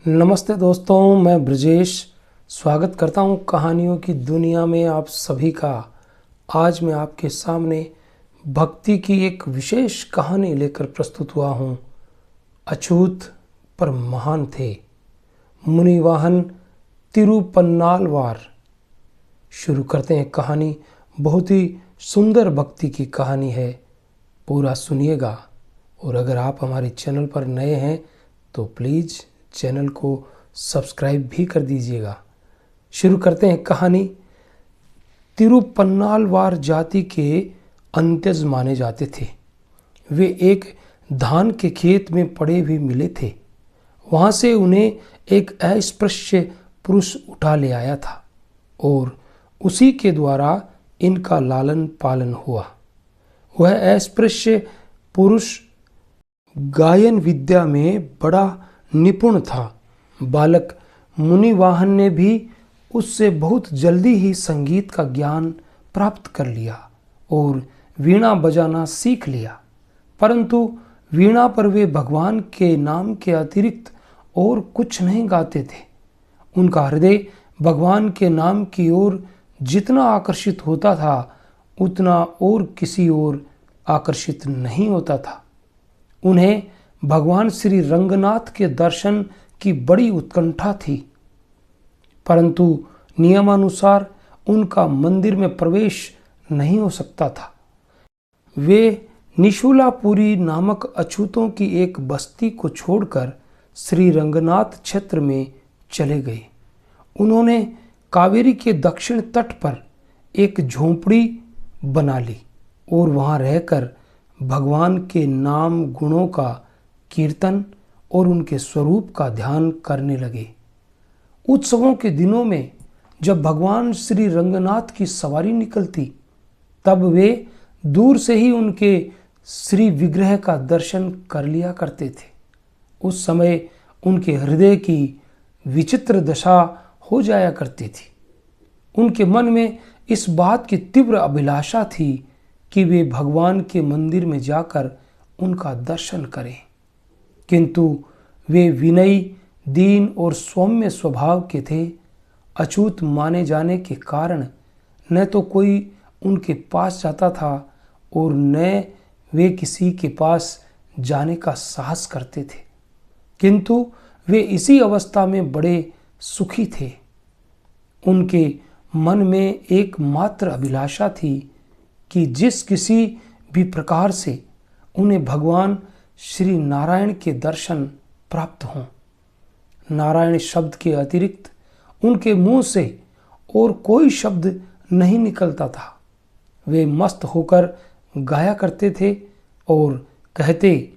नमस्ते दोस्तों, मैं ब्रजेश स्वागत करता हूं कहानियों की दुनिया में आप सभी का। आज मैं आपके सामने भक्ति की एक विशेष कहानी लेकर प्रस्तुत हुआ हूं। अछूत पर महान थे मुनिवाहन तिरुपन्नालवार। शुरू करते हैं कहानी। बहुत ही सुंदर भक्ति की कहानी है, पूरा सुनिएगा। और अगर आप हमारे चैनल पर नए हैं तो प्लीज़ चैनल को सब्सक्राइब भी कर दीजिएगा। शुरू करते हैं कहानी। तिरुपन्नालवार जाति के अंत्यज माने जाते थे। वे एक धान के खेत में पड़े हुए मिले थे। वहां से उन्हें एक अस्पृश्य पुरुष उठा ले आया था और उसी के द्वारा इनका लालन पालन हुआ। वह अस्पृश्य पुरुष गायन विद्या में बड़ा निपुण था। बालक मुनिवाहन ने भी उससे बहुत जल्दी ही संगीत का ज्ञान प्राप्त कर लिया और वीणा बजाना सीख लिया। परंतु वीणा पर वे भगवान के नाम के अतिरिक्त और कुछ नहीं गाते थे। उनका हृदय भगवान के नाम की ओर जितना आकर्षित होता था उतना और किसी ओर आकर्षित नहीं होता था। उन्हें भगवान श्री रंगनाथ के दर्शन की बड़ी उत्कंठा थी, परंतु नियमानुसार उनका मंदिर में प्रवेश नहीं हो सकता था। वे निशुलापुरी नामक अछूतों की एक बस्ती को छोड़कर श्री रंगनाथ क्षेत्र में चले गए। उन्होंने कावेरी के दक्षिण तट पर एक झोंपड़ी बना ली और वहां रहकर भगवान के नाम गुणों का कीर्तन और उनके स्वरूप का ध्यान करने लगे। उत्सवों के दिनों में जब भगवान श्री रंगनाथ की सवारी निकलती तब वे दूर से ही उनके श्री विग्रह का दर्शन कर लिया करते थे। उस समय उनके हृदय की विचित्र दशा हो जाया करती थी। उनके मन में इस बात की तीव्र अभिलाषा थी कि वे भगवान के मंदिर में जाकर उनका दर्शन करें, किंतु वे विनयी, दीन और सौम्य स्वभाव के थे। अछूत माने जाने के कारण न तो कोई उनके पास जाता था और न वे किसी के पास जाने का साहस करते थे, किंतु वे इसी अवस्था में बड़े सुखी थे। उनके मन में एकमात्र अभिलाषा थी कि जिस किसी भी प्रकार से उन्हें भगवान श्री नारायण के दर्शन प्राप्त हों। नारायण शब्द के अतिरिक्त उनके मुंह से और कोई शब्द नहीं निकलता था। वे मस्त होकर गाया करते थे और कहते,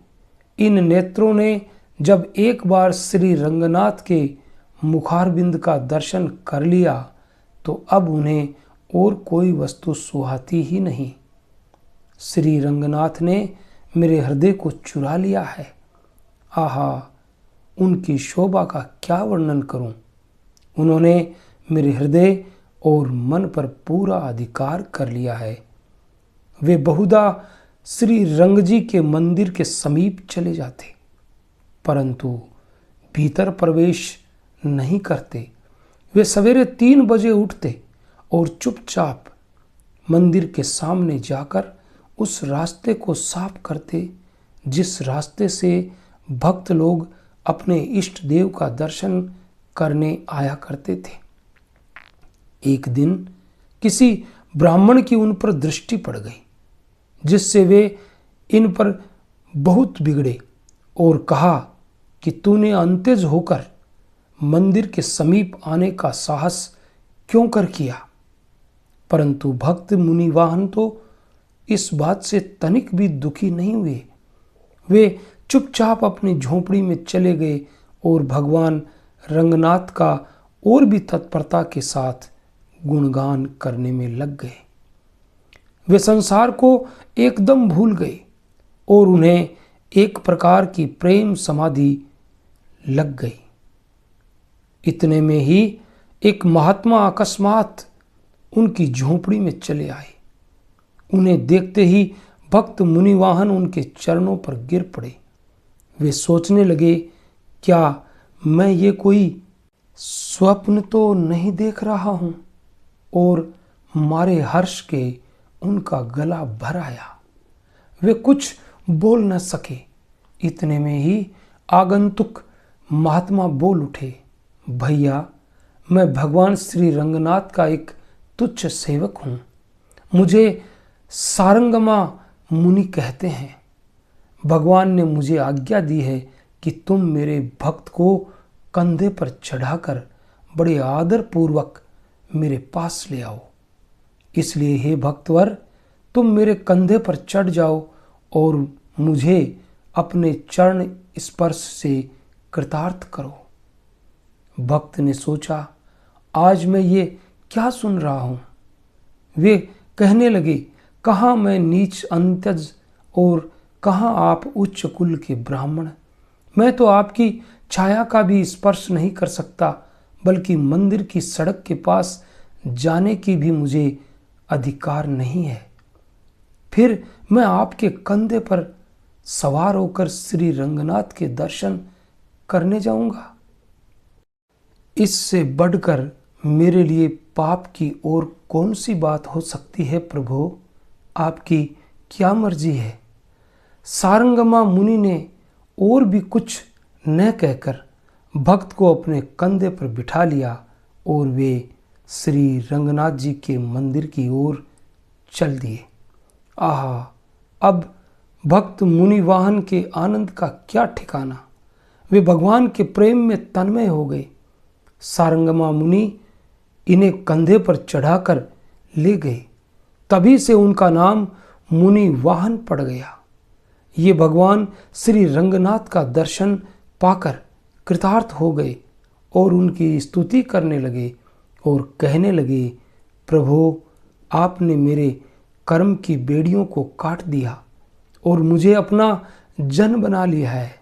इन नेत्रों ने जब एक बार श्री रंगनाथ के मुखारबिंद का दर्शन कर लिया तो अब उन्हें और कोई वस्तु सुहाती ही नहीं। श्री रंगनाथ ने मेरे हृदय को चुरा लिया है। आहा, उनकी शोभा का क्या वर्णन करूं। उन्होंने मेरे हृदय और मन पर पूरा अधिकार कर लिया है। वे बहुधा श्री रंगजी के मंदिर के समीप चले जाते, परंतु भीतर प्रवेश नहीं करते। वे सवेरे 3 बजे उठते और चुपचाप मंदिर के सामने जाकर उस रास्ते को साफ करते जिस रास्ते से भक्त लोग अपने इष्ट देव का दर्शन करने आया करते थे। एक दिन किसी ब्राह्मण की उन पर दृष्टि पड़ गई, जिससे वे इन पर बहुत बिगड़े और कहा कि तूने अंत्यज होकर मंदिर के समीप आने का साहस क्यों कर किया। परंतु भक्त मुनिवाहन तो इस बात से तनिक भी दुखी नहीं हुए। वे चुपचाप अपनी झोंपड़ी में चले गए और भगवान रंगनाथ का और भी तत्परता के साथ गुणगान करने में लग गए। वे संसार को एकदम भूल गए और उन्हें एक प्रकार की प्रेम समाधि लग गई। इतने में ही एक महात्मा अकस्मात उनकी झोंपड़ी में चले आए। उन्हें देखते ही भक्त मुनिवाहन उनके चरणों पर गिर पड़े। वे सोचने लगे, क्या मैं ये कोई स्वप्न तो नहीं देख रहा हूं। और मारे हर्ष के उनका गला भर आया, वे कुछ बोल न सके। इतने में ही आगंतुक महात्मा बोल उठे, भैया, मैं भगवान श्री रंगनाथ का एक तुच्छ सेवक हूं। मुझे सारंगमा मुनि कहते हैं। भगवान ने मुझे आज्ञा दी है कि तुम मेरे भक्त को कंधे पर चढ़ाकर बड़े आदर पूर्वक मेरे पास ले आओ। इसलिए हे भक्तवर, तुम मेरे कंधे पर चढ़ जाओ और मुझे अपने चरण स्पर्श से कृतार्थ करो। भक्त ने सोचा, आज मैं ये क्या सुन रहा हूं। वे कहने लगे, कहाँ मैं नीच अंत्यज और कहाँ आप उच्च कुल के ब्राह्मण। मैं तो आपकी छाया का भी स्पर्श नहीं कर सकता, बल्कि मंदिर की सड़क के पास जाने की भी मुझे अधिकार नहीं है। फिर मैं आपके कंधे पर सवार होकर श्री रंगनाथ के दर्शन करने जाऊंगा। इससे बढ़कर मेरे लिए पाप की और कौन सी बात हो सकती है प्रभु? आपकी क्या मर्जी है। सारंगमा मुनि ने और भी कुछ न कहकर भक्त को अपने कंधे पर बिठा लिया और वे श्री रंगनाथ जी के मंदिर की ओर चल दिए। आहा, अब भक्त मुनि वाहन के आनंद का क्या ठिकाना। वे भगवान के प्रेम में तन्मय हो गए। सारंगमा मुनि इन्हें कंधे पर चढ़ाकर ले गए। तभी से उनका नाम मुनि वाहन पड़ गया। ये भगवान श्री रंगनाथ का दर्शन पाकर कृतार्थ हो गए और उनकी स्तुति करने लगे और कहने लगे, प्रभु, आपने मेरे कर्म की बेड़ियों को काट दिया और मुझे अपना जन बना लिया है।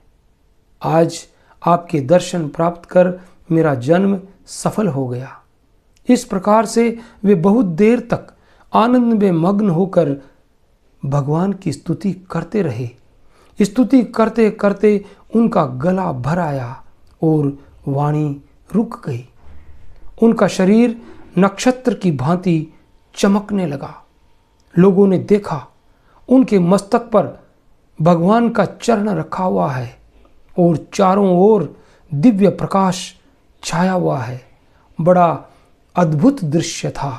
आज आपके दर्शन प्राप्त कर मेरा जन्म सफल हो गया। इस प्रकार से वे बहुत देर तक आनंद में मग्न होकर भगवान की स्तुति करते रहे। स्तुति करते करते उनका गला भर आया और वाणी रुक गई। उनका शरीर नक्षत्र की भांति चमकने लगा। लोगों ने देखा, उनके मस्तक पर भगवान का चरण रखा हुआ है और चारों ओर दिव्य प्रकाश छाया हुआ है। बड़ा अद्भुत दृश्य था।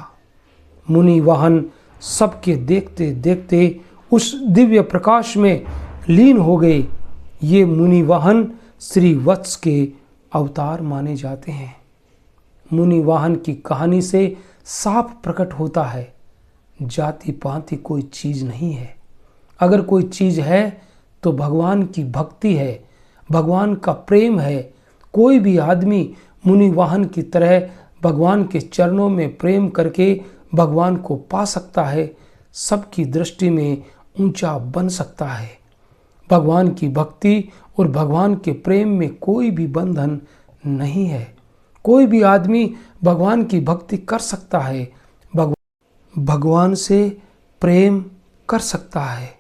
मुनि वाहन सबके देखते देखते उस दिव्य प्रकाश में लीन हो गए। ये मुनि वाहन श्री वत्स के अवतार माने जाते हैं। मुनि वाहन की कहानी से साफ प्रकट होता है, जाति पाति कोई चीज नहीं है। अगर कोई चीज है तो भगवान की भक्ति है, भगवान का प्रेम है। कोई भी आदमी मुनि वाहन की तरह भगवान के चरणों में प्रेम करके भगवान को पा सकता है, सबकी दृष्टि में ऊंचा बन सकता है। भगवान की भक्ति और भगवान के प्रेम में कोई भी बंधन नहीं है। कोई भी आदमी भगवान की भक्ति कर सकता है, भगवान से प्रेम कर सकता है।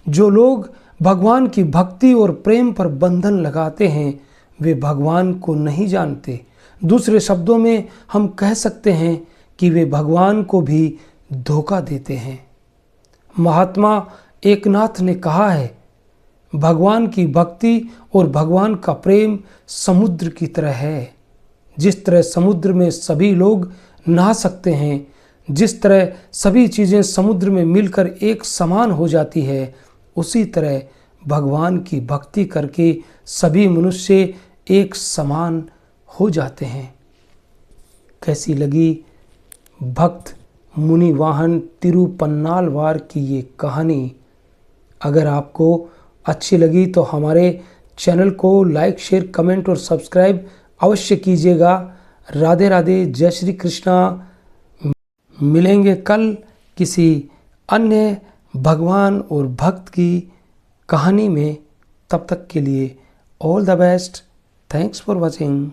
जो लोग भगवान की भक्ति और प्रेम पर बंधन लगाते हैं, वे भगवान को नहीं जानते। दूसरे शब्दों में हम कह सकते हैं कि वे भगवान को भी धोखा देते हैं। महात्मा एकनाथ ने कहा है, भगवान की भक्ति और भगवान का प्रेम समुद्र की तरह है। जिस तरह समुद्र में सभी लोग नहा सकते हैं, जिस तरह सभी चीज़ें समुद्र में मिलकर एक समान हो जाती है, उसी तरह भगवान की भक्ति करके सभी मनुष्य एक समान हो जाते हैं। कैसी लगी भक्त मुनि वाहन तिरुपन्नालवार की ये कहानी? अगर आपको अच्छी लगी तो हमारे चैनल को लाइक, शेयर, कमेंट और सब्सक्राइब अवश्य कीजिएगा। राधे राधे, जय श्री कृष्णा। मिलेंगे कल किसी अन्य भगवान और भक्त की कहानी में। तब तक के लिए all the best. Thanks for watching.